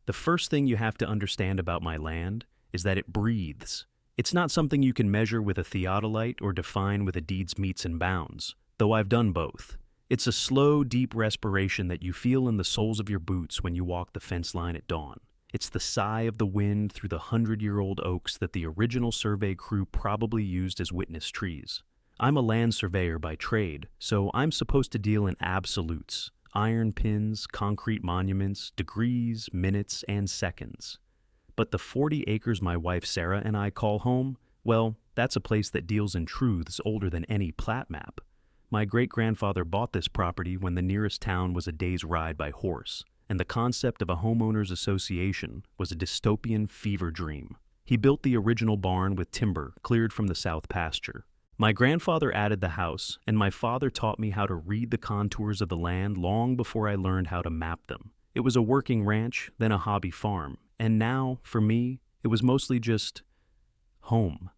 The first thing you have to understand about my land is that it breathes. It's not something you can measure with a theodolite or define with a deed's metes and bounds, though I've done both. It's a slow, deep respiration that you feel in the soles of your boots when you walk the fence line at dawn. It's the sigh of the wind through the 100-year-old oaks that the original survey crew probably used as witness trees. I'm a land surveyor by trade, so I'm supposed to deal in absolutes: iron pins, concrete monuments, degrees, minutes, and seconds. But the 40 acres my wife Sarah and I call home, well, that's a place that deals in truths older than any plat map. My great-grandfather bought this property when the nearest town was a day's ride by horse, and the concept of a homeowners association was a dystopian fever dream. He built the original barn with timber cleared from the south pasture. My grandfather added the house, and my father taught me how to read the contours of the land long before I learned how to map them. It was a working ranch, then a hobby farm, and now, for me, it was mostly just home.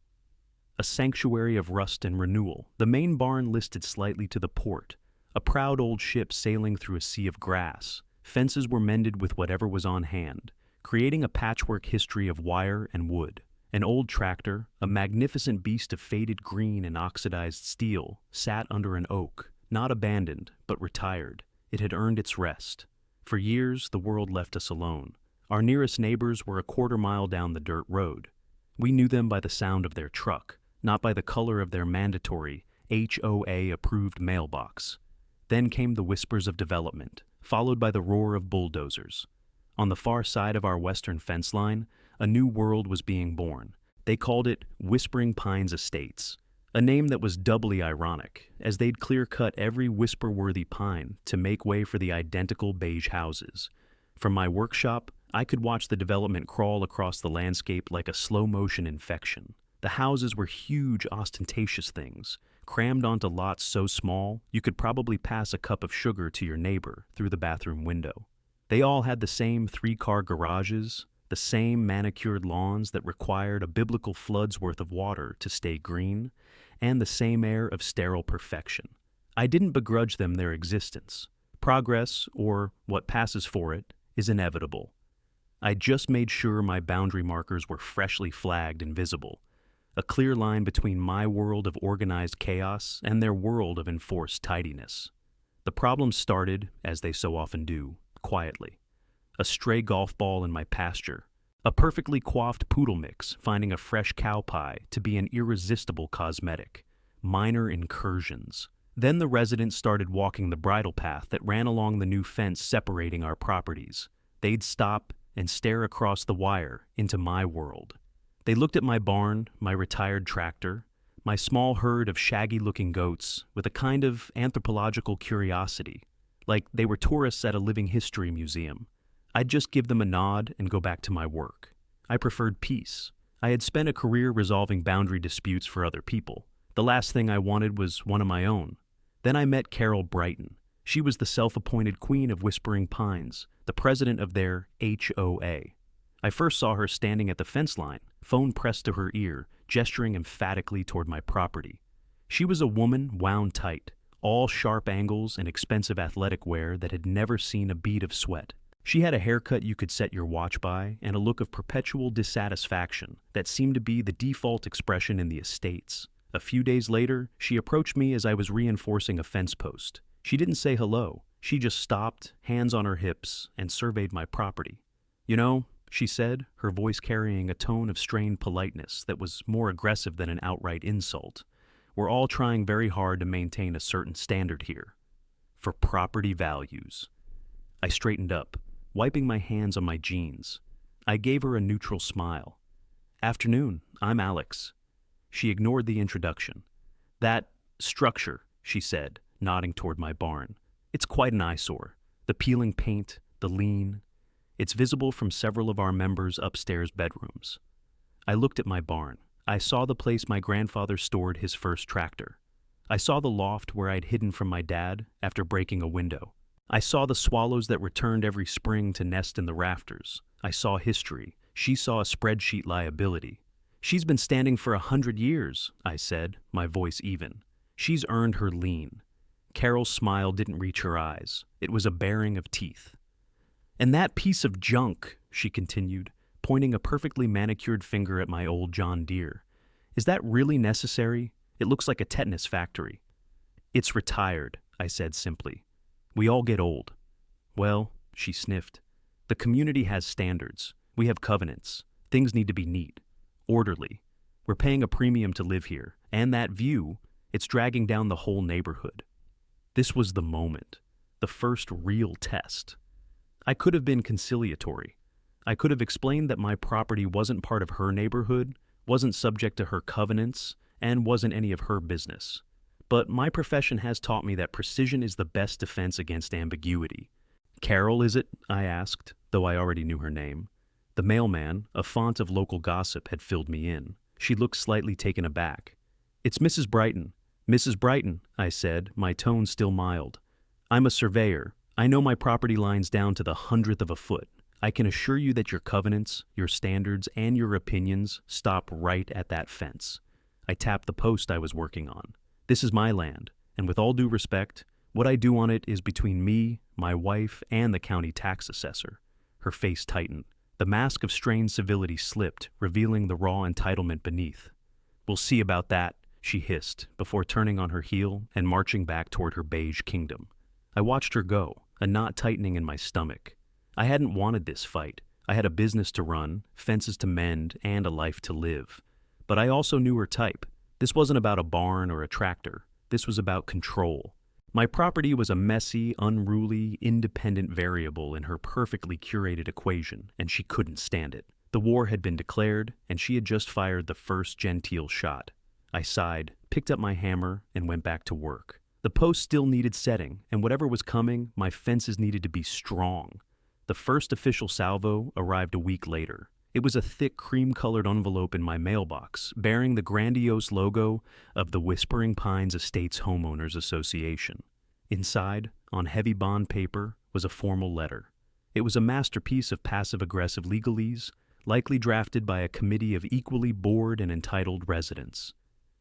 A sanctuary of rust and renewal. The main barn listed slightly to the port, a proud old ship sailing through a sea of grass. Fences were mended with whatever was on hand, creating a patchwork history of wire and wood. An old tractor, a magnificent beast of faded green and oxidized steel, sat under an oak, not abandoned, but retired. It had earned its rest. For years, the world left us alone. Our nearest neighbors were a quarter-mile down the dirt road. We knew them by the sound of their truck, not by the color of their mandatory HOA-approved mailbox. Then came the whispers of development, followed by the roar of bulldozers. On the far side of our western fence line, a new world was being born. They called it Whispering Pines Estates, a name that was doubly ironic, as they'd clear-cut every whisper-worthy pine to make way for the identical beige houses. From my workshop, I could watch the development crawl across the landscape like a slow-motion infection. The houses were huge, ostentatious things, crammed onto lots so small you could probably pass a cup of sugar to your neighbor through the bathroom window. They all had the same 3-car garages, the same manicured lawns that required a biblical flood's worth of water to stay green, and the same air of sterile perfection. I didn't begrudge them their existence. Progress, or what passes for it, is inevitable. I just made sure my boundary markers were freshly flagged and visible, a clear line between my world of organized chaos and their world of enforced tidiness. The problems started, as they so often do, quietly. A stray golf ball in my pasture, a perfectly coiffed poodle mix finding a fresh cow pie to be an irresistible cosmetic, minor incursions. Then the residents started walking the bridle path that ran along the new fence separating our properties. They'd stop and stare across the wire into my world. They looked at my barn, my retired tractor, my small herd of shaggy-looking goats with a kind of anthropological curiosity, like they were tourists at a living history museum. I'd just give them a nod and go back to my work. I preferred peace. I had spent a career resolving boundary disputes for other people. The last thing I wanted was one of my own. Then I met Carol Brighton. She was the self-appointed queen of Whispering Pines, the president of their HOA. I first saw her standing at the fence line, phone pressed to her ear, gesturing emphatically toward my property. She was a woman wound tight, all sharp angles and expensive athletic wear that had never seen a bead of sweat. She had a haircut you could set your watch by and a look of perpetual dissatisfaction that seemed to be the default expression in the estates. A few days later, she approached me as I was reinforcing a fence post. She didn't say hello. She just stopped, hands on her hips, and surveyed my property. "You know," she said, her voice carrying a tone of strained politeness that was more aggressive than an outright insult, "we're all trying very hard to maintain a certain standard here. For property values." I straightened up, wiping my hands on my jeans. I gave her a neutral smile. "Afternoon, I'm Alex." She ignored the introduction. "That structure," she said, nodding toward my barn. "It's quite an eyesore. The peeling paint, the lean. It's visible from several of our members' upstairs bedrooms." I looked at my barn. I saw the place my grandfather stored his first tractor. I saw the loft where I'd hidden from my dad after breaking a window. I saw the swallows that returned every spring to nest in the rafters. I saw history. She saw a spreadsheet liability. "She's been standing for 100 years, I said, my voice even. "She's earned her lean." Carol's smile didn't reach her eyes. It was a baring of teeth. "And that piece of junk," she continued, pointing a perfectly manicured finger at my old John Deere. Is that really necessary? It looks like a tetanus factory. It's retired, I said simply. We all get old. Well, she sniffed. The community has standards. We have covenants. Things need to be neat, orderly. We're paying a premium to live here, and that view, it's dragging down the whole neighborhood. This was the moment, the first real test. I could have been conciliatory. I could have explained that my property wasn't part of her neighborhood, wasn't subject to her covenants, and wasn't any of her business. But my profession has taught me that precision is the best defense against ambiguity. Carol, is it? I asked, though I already knew her name. The mailman, a font of local gossip, had filled me in. She looked slightly taken aback. It's Mrs. Brighton. Mrs. Brighton, I said, my tone still mild. I'm a surveyor. I know my property lines down to the 100th of a foot. I can assure you that your covenants, your standards, and your opinions stop right at that fence. I tapped the post I was working on. This is my land, and with all due respect, what I do on it is between me, my wife, and the county tax assessor. Her face tightened. The mask of strained civility slipped, revealing the raw entitlement beneath. We'll see about that, she hissed, before turning on her heel and marching back toward her beige kingdom. I watched her go, a knot tightening in my stomach. I hadn't wanted this fight. I had a business to run, fences to mend, and a life to live. But I also knew her type. This wasn't about a barn or a tractor. This was about control. My property was a messy, unruly, independent variable in her perfectly curated equation, and she couldn't stand it. The war had been declared, and she had just fired the first genteel shot. I sighed, picked up my hammer, and went back to work. The post still needed setting, and whatever was coming, my fences needed to be strong. The first official salvo arrived a week later. It was a thick cream-colored envelope in my mailbox, bearing the grandiose logo of the Whispering Pines Estates Homeowners Association. Inside, on heavy bond paper, was a formal letter. It was a masterpiece of passive-aggressive legalese, likely drafted by a committee of equally bored and entitled residents.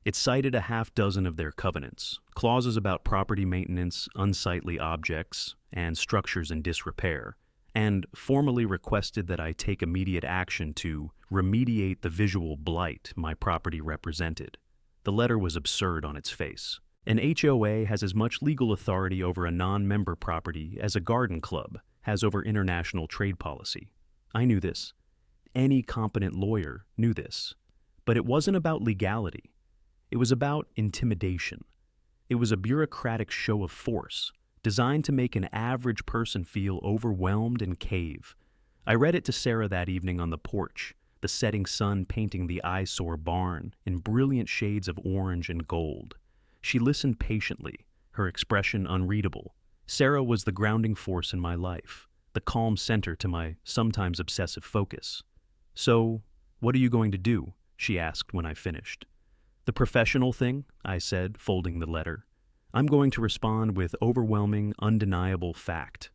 It cited a half-dozen of their covenants, clauses about property maintenance, unsightly objects, and structures in disrepair, and formally requested that I take immediate action to remediate the visual blight my property represented. The letter was absurd on its face. An HOA has as much legal authority over a non-member property as a garden club has over international trade policy. I knew this. Any competent lawyer knew this. But it wasn't about legality. It was about intimidation. It was a bureaucratic show of force, designed to make an average person feel overwhelmed and cave. I read it to Sarah that evening on the porch, the setting sun painting the Eyesore barn in brilliant shades of orange and gold. She listened patiently, her expression unreadable. Sarah was the grounding force in my life, the calm center to my sometimes obsessive focus. So, what are you going to do? She asked when I finished. The professional thing, I said, folding the letter. I'm going to respond with overwhelming, undeniable fact.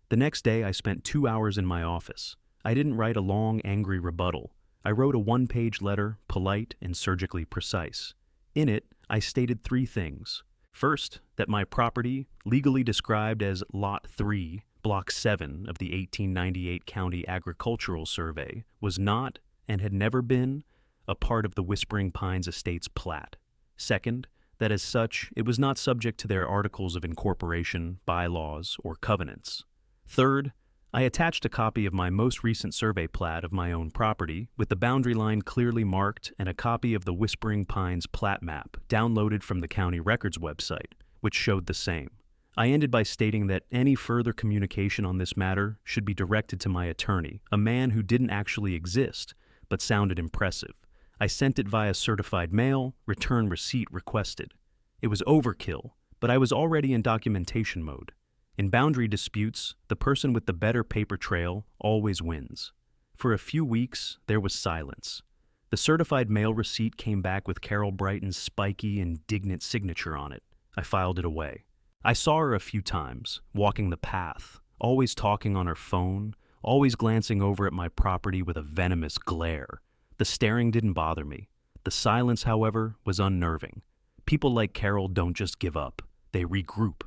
The next day, I spent 2 hours in my office. I didn't write a long, angry rebuttal. I wrote a one-page letter, polite and surgically precise. In it, I stated 3 things. First, that my property, legally described as Lot 3, Block 7 of the 1898 County Agricultural Survey, was not, and had never been, a part of the Whispering Pines Estates plat. Second, that as such, it was not subject to their articles of incorporation, bylaws, or covenants. Third, I attached a copy of my most recent survey plat of my own property, with the boundary line clearly marked, and a copy of the Whispering Pines plat map downloaded from the county records website, which showed the same. I ended by stating that any further communication on this matter should be directed to my attorney, a man who didn't actually exist, but sounded impressive. I sent it via certified mail, return receipt requested. It was overkill, but I was already in documentation mode. In boundary disputes, the person with the better paper trail always wins. For a few weeks, there was silence. The certified mail receipt came back with Carol Brighton's spiky, indignant signature on it. I filed it away. I saw her a few times, walking the path, always talking on her phone, always glancing over at my property with a venomous glare. The staring didn't bother me. The silence, however, was unnerving. People like Carol don't just give up. They regroup.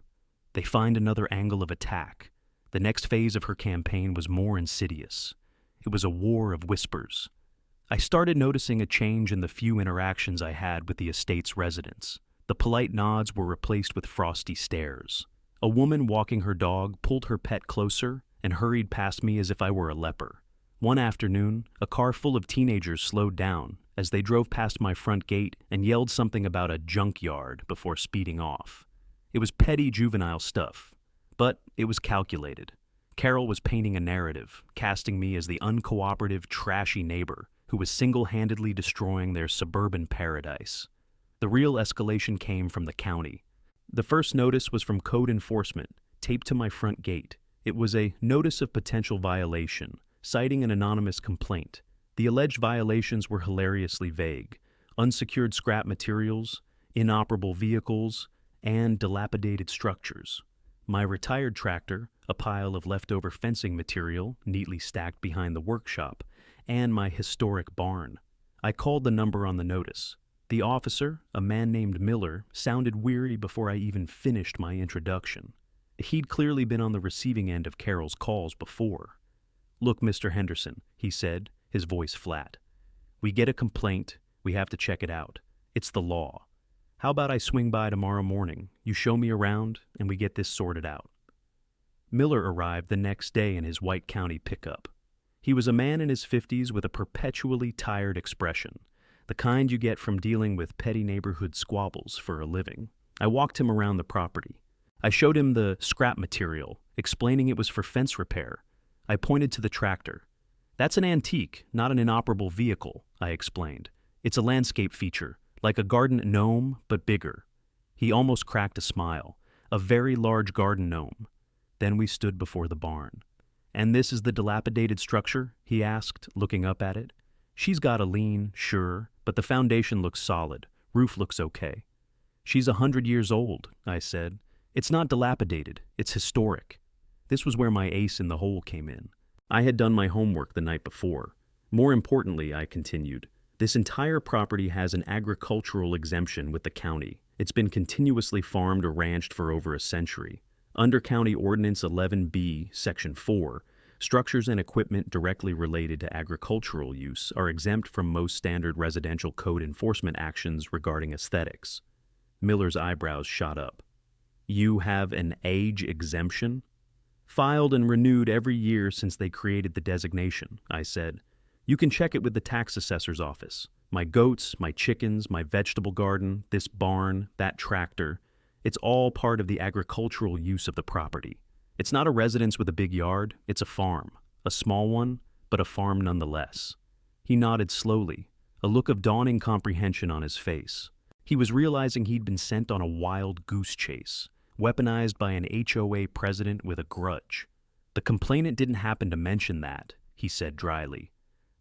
They find another angle of attack. The next phase of her campaign was more insidious. It was a war of whispers. I started noticing a change in the few interactions I had with the estate's residents. The polite nods were replaced with frosty stares. A woman walking her dog pulled her pet closer and hurried past me as if I were a leper. One afternoon, a car full of teenagers slowed down as they drove past my front gate and yelled something about a junkyard before speeding off. It was petty juvenile stuff, but it was calculated. Carol was painting a narrative, casting me as the uncooperative, trashy neighbor who was single-handedly destroying their suburban paradise. The real escalation came from the county. The first notice was from code enforcement, taped to my front gate. It was a notice of potential violation, citing an anonymous complaint. The alleged violations were hilariously vague: unsecured scrap materials, inoperable vehicles, and dilapidated structures. My retired tractor, a pile of leftover fencing material neatly stacked behind the workshop, and my historic barn. I called the number on the notice. The officer, a man named Miller, sounded weary before I even finished my introduction. He'd clearly been on the receiving end of Carol's calls before. "Look, Mr. Henderson," he said, his voice flat. "We get a complaint, we have to check it out. It's the law. How about I swing by tomorrow morning, you show me around, and we get this sorted out?" Miller arrived the next day in his White County pickup. He was a man in his 50s with a perpetually tired expression, the kind you get from dealing with petty neighborhood squabbles for a living. I walked him around the property. I showed him the scrap material, explaining it was for fence repair. I pointed to the tractor. "That's an antique, not an inoperable vehicle," I explained. "It's a landscape feature, like a garden gnome, but bigger." He almost cracked a smile. "A very large garden gnome." Then we stood before the barn. "And this is the dilapidated structure?" he asked, looking up at it. "She's got a lean, sure, but the foundation looks solid. Roof looks okay." "She's 100 years old," I said. "It's not dilapidated, it's historic." This was where my ace in the hole came in. I had done my homework the night before. More importantly, I continued, this entire property has an agricultural exemption with the county. It's been continuously farmed or ranched for over a century. Under County Ordinance 11B, Section 4, structures and equipment directly related to agricultural use are exempt from most standard residential code enforcement actions regarding aesthetics. Miller's eyebrows shot up. "You have an age exemption?" "Filed and renewed every year since they created the designation," I said. "You can check it with the tax assessor's office. My goats, my chickens, my vegetable garden, this barn, that tractor. It's all part of the agricultural use of the property. It's not a residence with a big yard, it's a farm. A small one, but a farm nonetheless." He nodded slowly, a look of dawning comprehension on his face. He was realizing he'd been sent on a wild goose chase, weaponized by an HOA president with a grudge. "The complainant didn't happen to mention that," he said dryly.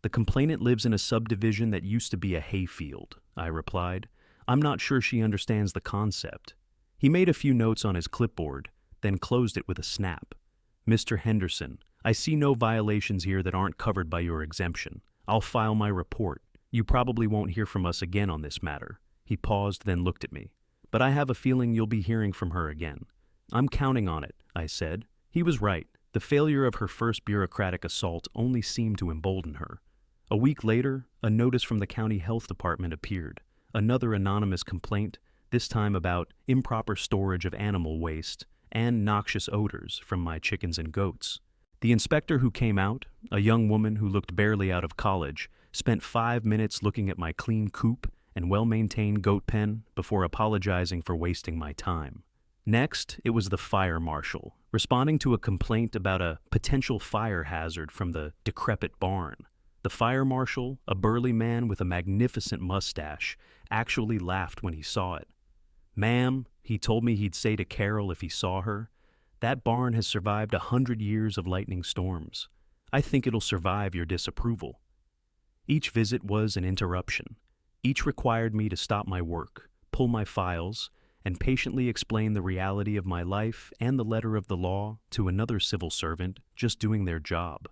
"The complainant lives in a subdivision that used to be a hayfield," I replied. "I'm not sure she understands the concept." He made a few notes on his clipboard, then closed it with a snap. "Mr. Henderson, I see no violations here that aren't covered by your exemption. I'll file my report. You probably won't hear from us again on this matter." He paused, then looked at me. "But I have a feeling you'll be hearing from her again." "I'm counting on it," I said. He was right. The failure of her first bureaucratic assault only seemed to embolden her. A week later, a notice from the county health department appeared. Another anonymous complaint, this time about improper storage of animal waste and noxious odors from my chickens and goats. The inspector who came out, a young woman who looked barely out of college, spent 5 minutes looking at my clean coop and well-maintained goat pen before apologizing for wasting my time. Next, it was the fire marshal, responding to a complaint about a potential fire hazard from the decrepit barn. The fire marshal, a burly man with a magnificent mustache, actually laughed when he saw it. "Ma'am," he told me he'd say to Carol if he saw her, "that barn has survived 100 years of lightning storms. I think it'll survive your disapproval." Each visit was an interruption. Each required me to stop my work, pull my files, and patiently explain the reality of my life and the letter of the law to another civil servant just doing their job.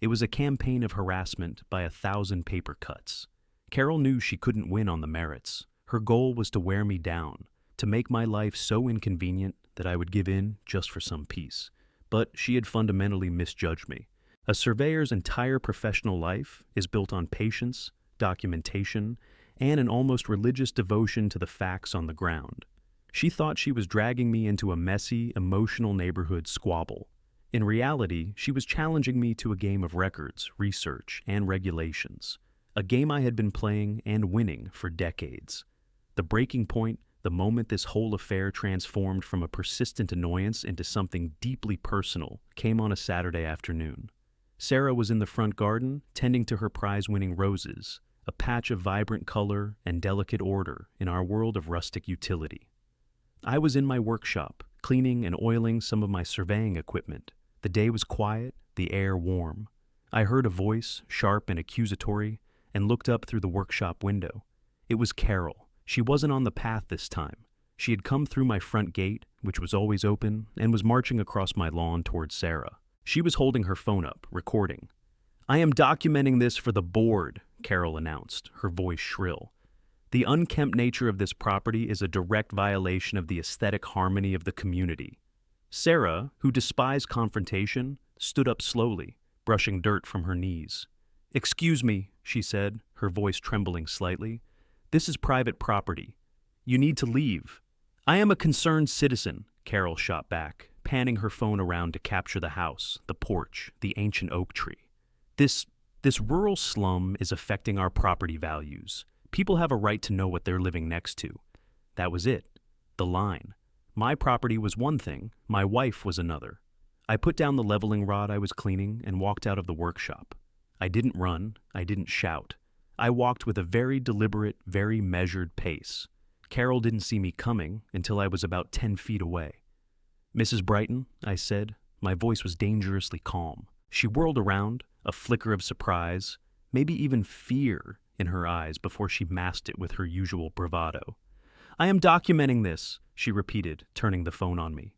It was a campaign of harassment by 1,000 paper cuts. Carol knew she couldn't win on the merits. Her goal was to wear me down, to make my life so inconvenient that I would give in just for some peace. But she had fundamentally misjudged me. A surveyor's entire professional life is built on patience, documentation, and an almost religious devotion to the facts on the ground. She thought she was dragging me into a messy, emotional neighborhood squabble. In reality, she was challenging me to a game of records, research, and regulations. A game I had been playing and winning for decades. The breaking point, the moment this whole affair transformed from a persistent annoyance into something deeply personal, came on a Saturday afternoon. Sarah was in the front garden, tending to her prize-winning roses, a patch of vibrant color and delicate order in our world of rustic utility. I was in my workshop, cleaning and oiling some of my surveying equipment. The day was quiet, the air warm. I heard a voice, sharp and accusatory, and looked up through the workshop window. It was Carol. She wasn't on the path this time. She had come through my front gate, which was always open, and was marching across my lawn towards Sarah. She was holding her phone up, recording. "I am documenting this for the board," Carol announced, her voice shrill. "The unkempt nature of this property is a direct violation of the aesthetic harmony of the community." Sarah, who despised confrontation, stood up slowly, brushing dirt from her knees. "Excuse me," she said, her voice trembling slightly. "This is private property. You need to leave." "I am a concerned citizen," Carol shot back, panning her phone around to capture the house, the porch, the ancient oak tree. This rural slum is affecting our property values. People have a right to know what they're living next to." That was it. The line. My property was one thing, my wife was another. I put down the leveling rod I was cleaning and walked out of the workshop. I didn't run, I didn't shout. I walked with a very deliberate, very measured pace. Carol didn't see me coming until I was about 10 feet away. "Mrs. Brighton," I said. My voice was dangerously calm. She whirled around, a flicker of surprise, maybe even fear in her eyes before she masked it with her usual bravado. "I am documenting this," she repeated, turning the phone on me.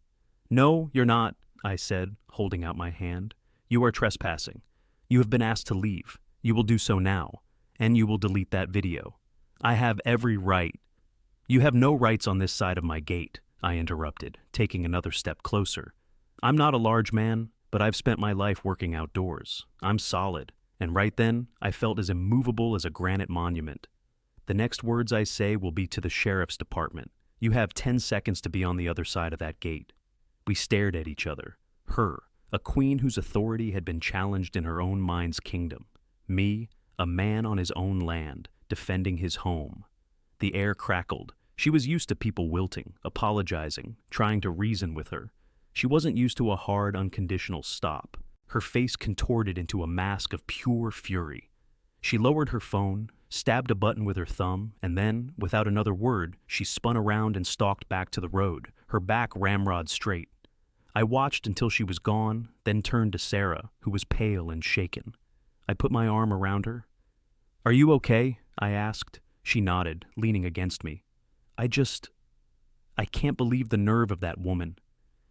"No, you're not," I said, holding out my hand. "You are trespassing. You have been asked to leave. You will do so now, and you will delete that video. I have every right." "You have no rights on this side of my gate," I interrupted, taking another step closer. "I'm not a large man, but I've spent my life working outdoors. I'm solid, and right then, I felt as immovable as a granite monument. The next words I say will be to the sheriff's department. You have 10 seconds to be on the other side of that gate." We stared at each other. Her, a queen whose authority had been challenged in her own mind's kingdom. Me, a man on his own land, defending his home. The air crackled. She was used to people wilting, apologizing, trying to reason with her. She wasn't used to a hard, unconditional stop. Her face contorted into a mask of pure fury. She lowered her phone, stabbed a button with her thumb, and then, without another word, she spun around and stalked back to the road, her back ramrod straight. I watched until she was gone, then turned to Sarah, who was pale and shaken. I put my arm around her. "Are you okay?" I asked. She nodded, leaning against me. I can't believe the nerve of that woman."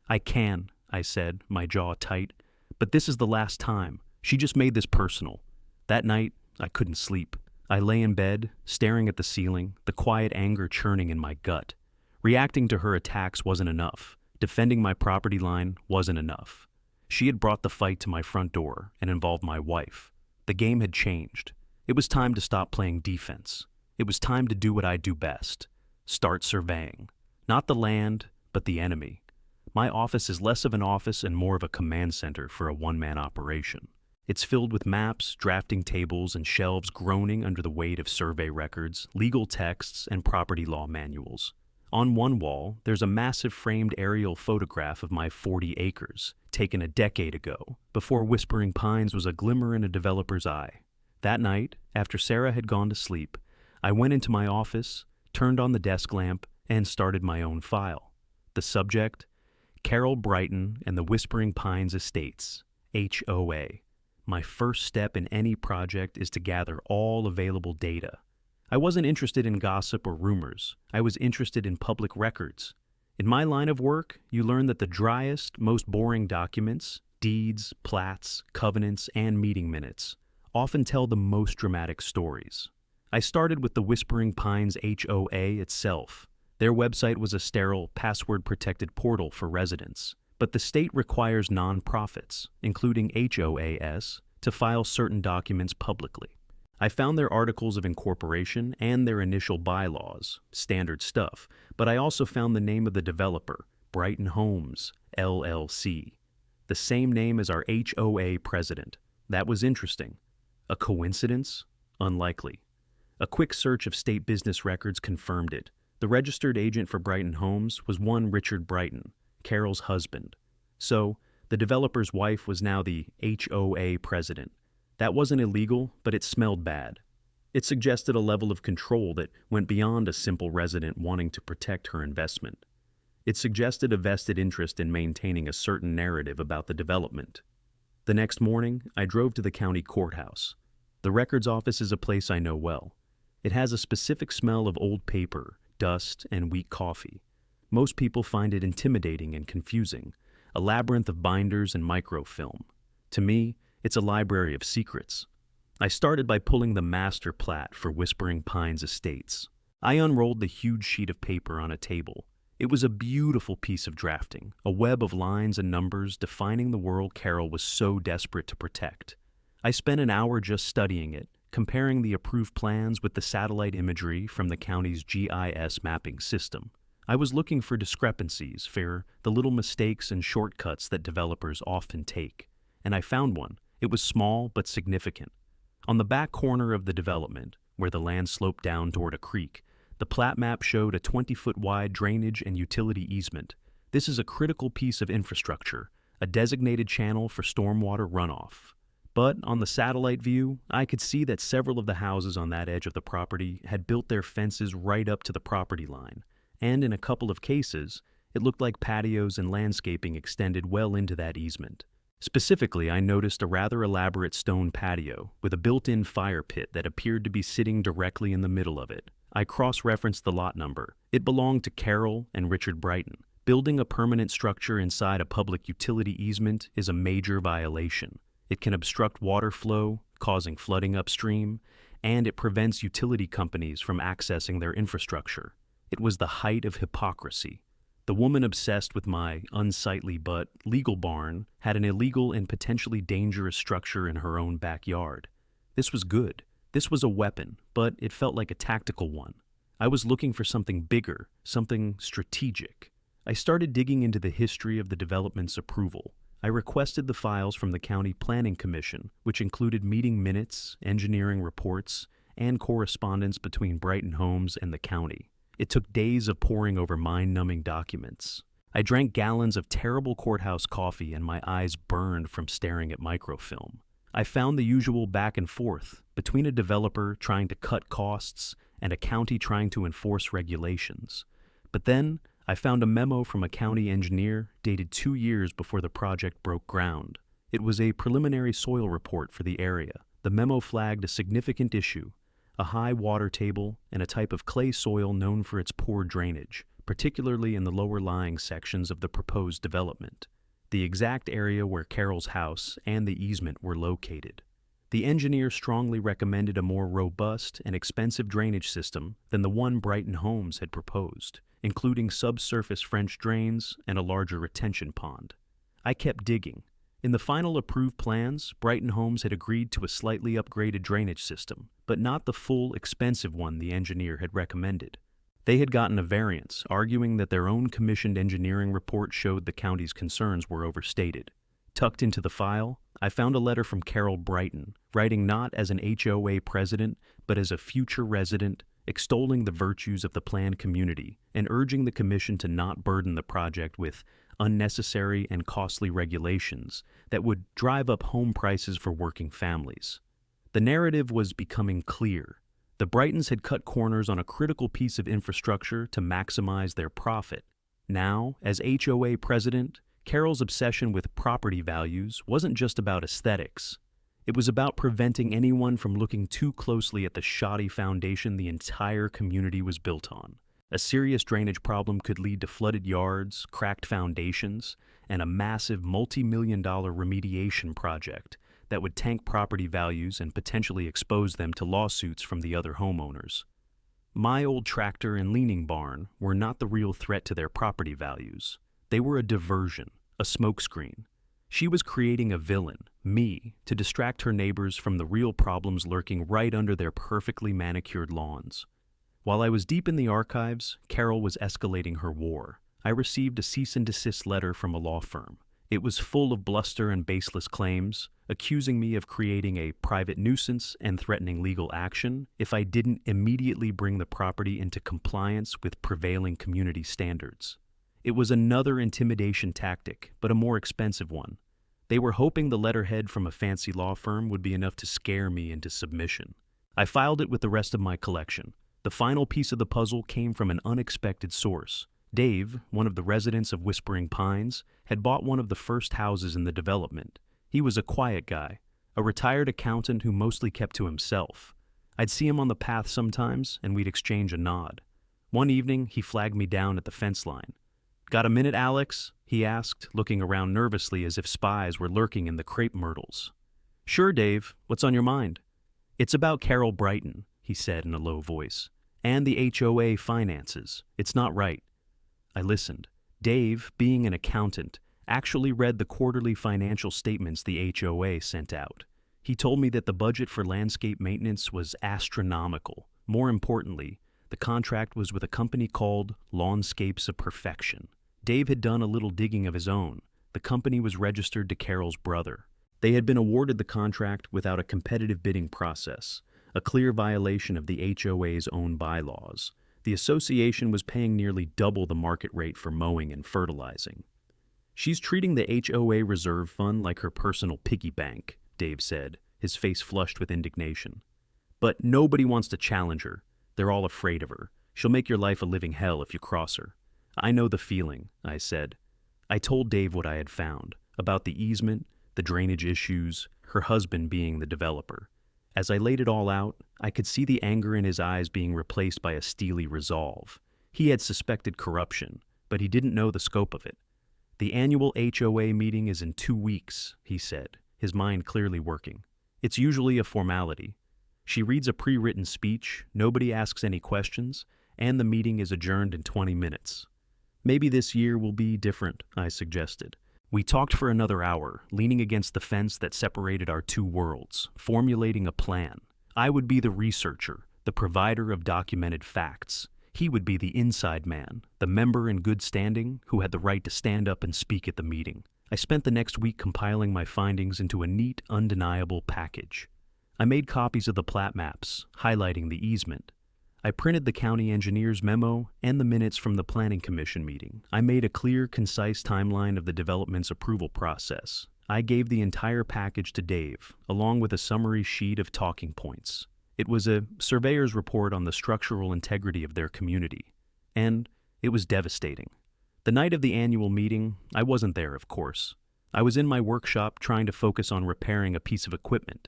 "I can," I said, my jaw tight. "But this is the last time. She just made this personal." That night, I couldn't sleep. I lay in bed, staring at the ceiling, the quiet anger churning in my gut. Reacting to her attacks wasn't enough. Defending my property line wasn't enough. She had brought the fight to my front door and involved my wife. The game had changed. It was time to stop playing defense. It was time to do what I do best. Start surveying. Not the land, but the enemy. My office is less of an office and more of a command center for a one-man operation. It's filled with maps, drafting tables, and shelves groaning under the weight of survey records, legal texts, and property law manuals. On one wall, there's a massive framed aerial photograph of my 40 acres, taken a decade ago, before Whispering Pines was a glimmer in a developer's eye. That night, after Sarah had gone to sleep, I went into my office, turned on the desk lamp, and started my own file. The subject: Carol Brighton and the Whispering Pines Estates, HOA. My first step in any project is to gather all available data. I wasn't interested in gossip or rumors. I was interested in public records. In my line of work, you learn that the driest, most boring documents, deeds, plats, covenants, and meeting minutes, often tell the most dramatic stories. I started with the Whispering Pines HOA itself. Their website was a sterile, password-protected portal for residents. but the state requires nonprofits, including HOAS, to file certain documents publicly. I found their articles of incorporation and their initial bylaws, standard stuff, but I also found the name of the developer, Brighton Homes, LLC, the same name as our HOA president. That was interesting. A coincidence? Unlikely. A quick search of state business records confirmed it. The registered agent for Brighton Homes was one Richard Brighton, Carol's husband. So, the developer's wife was now the HOA president. That wasn't illegal, but it smelled bad. It suggested a level of control that went beyond a simple resident wanting to protect her investment. It suggested a vested interest in maintaining a certain narrative about the development. The next morning, I drove to the county courthouse. The records office is a place I know well. It has a specific smell of old paper, dust, and weak coffee. Most people find it intimidating and confusing, a labyrinth of binders and microfilm. To me, it's a library of secrets. I started by pulling the master plat for Whispering Pines Estates. I unrolled the huge sheet of paper on a table. It was a beautiful piece of drafting, a web of lines and numbers defining the world Carol was so desperate to protect. I spent an hour just studying it, comparing the approved plans with the satellite imagery from the county's GIS mapping system. I was looking for discrepancies, for the little mistakes and shortcuts that developers often take. And I found one. It was small but significant. On the back corner of the development, where the land sloped down toward a creek, the plat map showed a 20-foot wide drainage and utility easement. This is a critical piece of infrastructure, a designated channel for stormwater runoff. But on the satellite view, I could see that several of the houses on that edge of the property had built their fences right up to the property line, and in a couple of cases, it looked like patios and landscaping extended well into that easement. Specifically, I noticed a rather elaborate stone patio with a built-in fire pit that appeared to be sitting directly in the middle of it. I cross-referenced the lot number. It belonged to Carol and Richard Brighton. Building a permanent structure inside a public utility easement is a major violation. It can obstruct water flow, causing flooding upstream, and it prevents utility companies from accessing their infrastructure. It was the height of hypocrisy. The woman obsessed with my unsightly but legal barn had an illegal and potentially dangerous structure in her own backyard. This was good. This was a weapon, but it felt like a tactical one. I was looking for something bigger, something strategic. I started digging into the history of the development's approval. I requested the files from the County Planning Commission, which included meeting minutes, engineering reports, and correspondence between Brighton Homes and the county. It took days of poring over mind-numbing documents. I drank gallons of terrible courthouse coffee and my eyes burned from staring at microfilm. I found the usual back and forth between a developer trying to cut costs and a county trying to enforce regulations. But then I found a memo from a county engineer dated 2 years before the project broke ground. It was a preliminary soil report for the area. The memo flagged a significant issue: a high water table, and a type of clay soil known for its poor drainage, particularly in the lower-lying sections of the proposed development, the exact area where Carol's house and the easement were located. The engineer strongly recommended a more robust and expensive drainage system than the one Brighton Homes had proposed, including subsurface French drains and a larger retention pond. I kept digging. In the final approved plans, Brighton Homes had agreed to a slightly upgraded drainage system, but not the full, expensive one the engineer had recommended. They had gotten a variance, arguing that their own commissioned engineering report showed the county's concerns were overstated. Tucked into the file, I found a letter from Carol Brighton, writing not as an HOA president, but as a future resident, extolling the virtues of the planned community and urging the commission to not burden the project with unnecessary and costly regulations that would drive up home prices for working families. The narrative was becoming clear. The Brightons had cut corners on a critical piece of infrastructure to maximize their profit. Now, as HOA president, Carol's obsession with property values wasn't just about aesthetics. It was about preventing anyone from looking too closely at the shoddy foundation the entire community was built on. A serious drainage problem could lead to flooded yards, cracked foundations, and a massive multi-million-dollar remediation project that would tank property values and potentially expose them to lawsuits from the other homeowners. My old tractor and leaning barn were not the real threat to their property values. They were a diversion, a smokescreen. She was creating a villain, me, to distract her neighbors from the real problems lurking right under their perfectly manicured lawns. While I was deep in the archives, Carol was escalating her war. I received a cease and desist letter from a law firm. It was full of bluster and baseless claims, accusing me of creating a private nuisance and threatening legal action if I didn't immediately bring the property into compliance with prevailing community standards. It was another intimidation tactic, but a more expensive one. They were hoping the letterhead from a fancy law firm would be enough to scare me into submission. I filed it with the rest of my collection. The final piece of the puzzle came from an unexpected source. Dave, one of the residents of Whispering Pines, had bought one of the first houses in the development. He was a quiet guy, a retired accountant who mostly kept to himself. I'd see him on the path sometimes, and we'd exchange a nod. One evening, he flagged me down at the fence line. "Got a minute, Alex?" he asked, looking around nervously as if spies were lurking in the crepe myrtles. "Sure, Dave. What's on your mind?" "It's about Carol Brighton," he said in a low voice, "and the HOA finances. It's not right." I listened. Dave, being an accountant, actually read the quarterly financial statements the HOA sent out. He told me that the budget for landscape maintenance was astronomical. More importantly, the contract was with a company called Lawnscapes of Perfection. Dave had done a little digging of his own. The company was registered to Carol's brother. They had been awarded the contract without a competitive bidding process, a clear violation of the HOA's own bylaws. The association was paying nearly double the market rate for mowing and fertilizing. "She's treating the HOA reserve fund like her personal piggy bank," Dave said, his face flushed with indignation. "But nobody wants to challenge her. They're all afraid of her. She'll make your life a living hell if you cross her." "I know the feeling," I said. I told Dave what I had found, about the easement, the drainage issues, her husband being the developer. As I laid it all out, I could see the anger in his eyes being replaced by a steely resolve. He had suspected corruption, but he didn't know the scope of it. "The annual HOA meeting is in 2 weeks," he said, his mind clearly working. "It's usually a formality. She reads a pre-written speech, nobody asks any questions, and the meeting is adjourned in 20 minutes. "Maybe this year will be different," I suggested. We talked for another hour, leaning against the fence that separated our two worlds, formulating a plan. I would be the researcher, the provider of documented facts. He would be the inside man, the member in good standing who had the right to stand up and speak at the meeting. I spent the next week compiling my findings into a neat, undeniable package. I made copies of the plat maps, highlighting the easement. I printed the county engineer's memo and the minutes from the planning commission meeting. I made a clear, concise timeline of the development's approval process. I gave the entire package to Dave, along with a summary sheet of talking points. It was a surveyor's report on the structural integrity of their community. And it was devastating. The night of the annual meeting, I wasn't there, of course. I was in my workshop trying to focus on repairing a piece of equipment.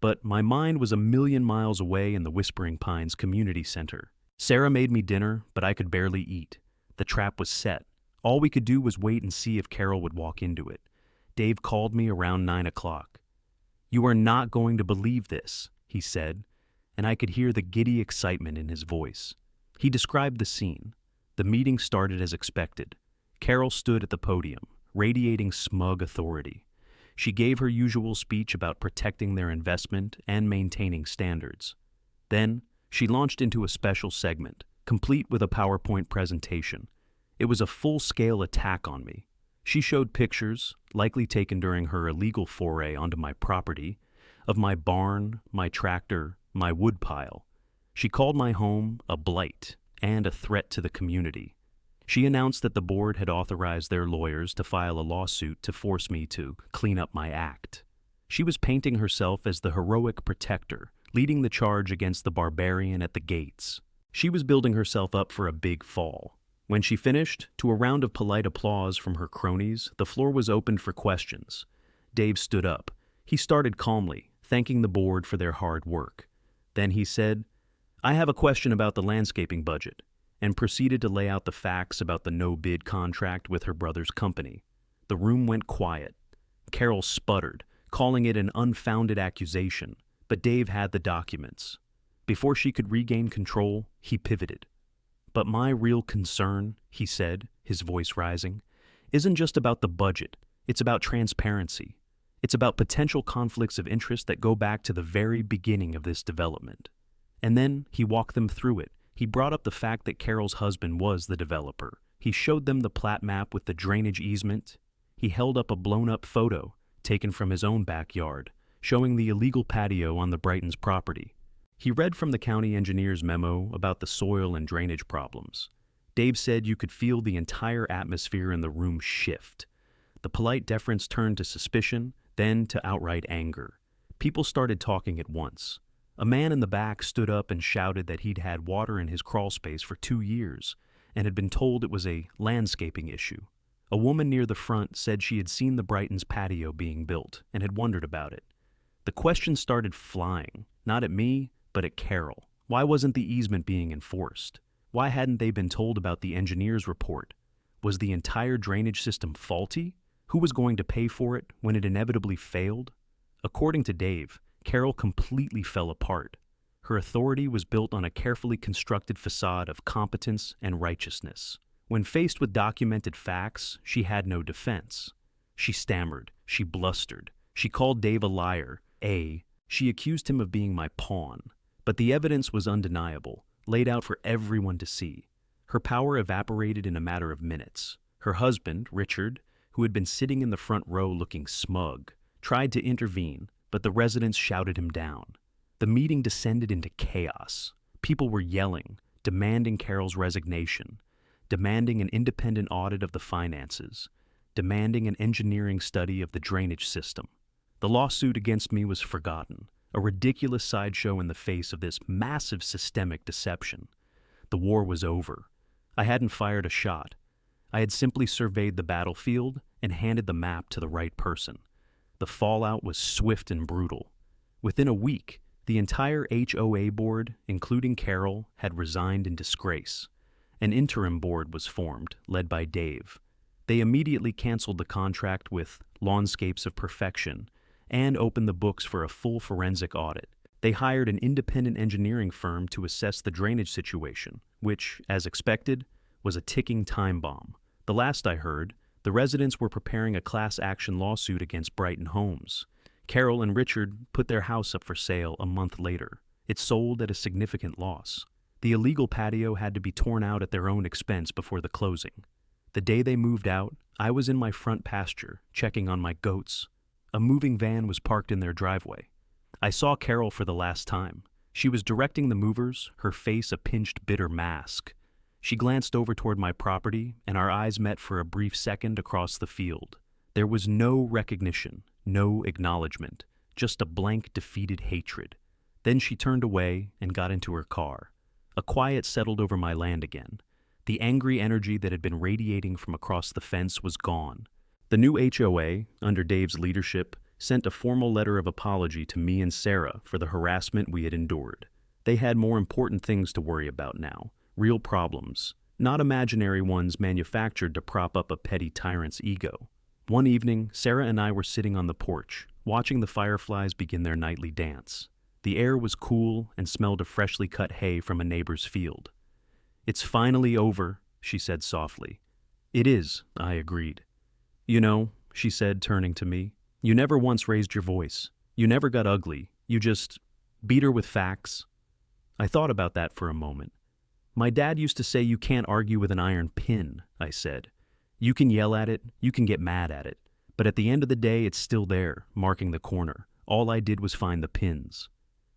But my mind was a million miles away in the Whispering Pines Community Center. Sarah made me dinner, but I could barely eat. The trap was set. All we could do was wait and see if Carol would walk into it. Dave called me around 9 o'clock. "You are not going to believe this," he said, and I could hear the giddy excitement in his voice. He described the scene. The meeting started as expected. Carol stood at the podium, radiating smug authority. She gave her usual speech about protecting their investment and maintaining standards. Then, she launched into a special segment, complete with a PowerPoint presentation. It was a full-scale attack on me. She showed pictures, likely taken during her illegal foray onto my property, of my barn, my tractor, my woodpile. She called my home a blight and a threat to the community. She announced that the board had authorized their lawyers to file a lawsuit to force me to clean up my act. She was painting herself as the heroic protector, leading the charge against the barbarian at the gates. She was building herself up for a big fall. When she finished, to a round of polite applause from her cronies, the floor was opened for questions. Dave stood up. He started calmly, thanking the board for their hard work. Then he said, "I have a question about the landscaping budget," and proceeded to lay out the facts about the no-bid contract with her brother's company. The room went quiet. Carol sputtered, calling it an unfounded accusation, but Dave had the documents. Before she could regain control, he pivoted. "But my real concern," he said, his voice rising, isn't just about the budget, it's about transparency. It's about potential conflicts of interest that go back to the very beginning of this development. And then he walked them through it. He brought up the fact that Carol's husband was the developer. He showed them the plat map with the drainage easement. He held up a blown-up photo taken from his own backyard, showing the illegal patio on the Brightons' property. He read from the county engineer's memo about the soil and drainage problems. Dave said you could feel the entire atmosphere in the room shift. The polite deference turned to suspicion, then to outright anger. People started talking at once. A man in the back stood up and shouted that he'd had water in his crawl space for 2 years and had been told it was a landscaping issue. A woman near the front said she had seen the Brightons' patio being built and had wondered about it. The questions started flying, not at me, but at Carol. Why wasn't the easement being enforced? Why hadn't they been told about the engineer's report? Was the entire drainage system faulty? Who was going to pay for it when it inevitably failed? According to Dave, Carol completely fell apart. Her authority was built on a carefully constructed facade of competence and righteousness. When faced with documented facts, she had no defense. She stammered, she blustered, she called Dave a liar, she accused him of being my pawn. But the evidence was undeniable, laid out for everyone to see. Her power evaporated in a matter of minutes. Her husband, Richard, who had been sitting in the front row looking smug, tried to intervene, but the residents shouted him down. The meeting descended into chaos. People were yelling, demanding Carol's resignation, demanding an independent audit of the finances, demanding an engineering study of the drainage system. The lawsuit against me was forgotten, a ridiculous sideshow in the face of this massive systemic deception. The war was over. I hadn't fired a shot. I had simply surveyed the battlefield and handed the map to the right person. The fallout was swift and brutal. Within a week, the entire HOA board, including Carol, had resigned in disgrace. An interim board was formed, led by Dave. They immediately canceled the contract with Lawnscapes of Perfection and opened the books for a full forensic audit. They hired an independent engineering firm to assess the drainage situation, which, as expected, was a ticking time bomb. The last I heard, the residents were preparing a class action lawsuit against Brighton Homes. Carol and Richard put their house up for sale a month later. It sold at a significant loss. The illegal patio had to be torn out at their own expense before the closing. The day they moved out, I was in my front pasture, checking on my goats. A moving van was parked in their driveway. I saw Carol for the last time. She was directing the movers, her face a pinched, bitter mask. She glanced over toward my property, and our eyes met for a brief second across the field. There was no recognition, no acknowledgement, just a blank, defeated hatred. Then she turned away and got into her car. A quiet settled over my land again. The angry energy that had been radiating from across the fence was gone. The new HOA, under Dave's leadership, sent a formal letter of apology to me and Sarah for the harassment we had endured. They had more important things to worry about now. Real problems, not imaginary ones manufactured to prop up a petty tyrant's ego. One evening, Sarah and I were sitting on the porch, watching the fireflies begin their nightly dance. The air was cool and smelled of freshly cut hay from a neighbor's field. "It's finally over," she said softly. "It is," I agreed. "You know," she said, turning to me, "you never once raised your voice. You never got ugly. You just beat her with facts." I thought about that for a moment. "My dad used to say you can't argue with an iron pin," I said. "You can yell at it, you can get mad at it, but at the end of the day it's still there, marking the corner. All I did was find the pins."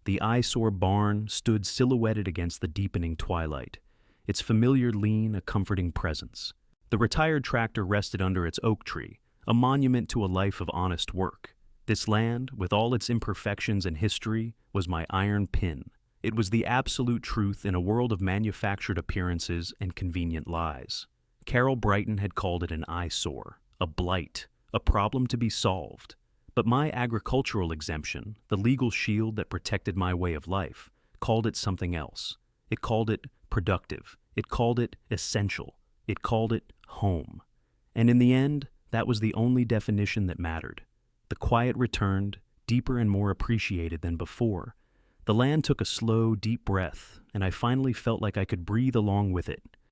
The Eyesore barn stood silhouetted against the deepening twilight, its familiar lean a comforting presence. The retired tractor rested under its oak tree, a monument to a life of honest work. This land, with all its imperfections and history, was my iron pin. It was the absolute truth in a world of manufactured appearances and convenient lies. Carol Brighton had called it an eyesore, a blight, a problem to be solved. But my agricultural exemption, the legal shield that protected my way of life, called it something else. It called it productive. It called it essential. It called it home. And in the end, that was the only definition that mattered. The quiet returned, deeper and more appreciated than before. The land took a slow, deep breath, and I finally felt like I could breathe along with it.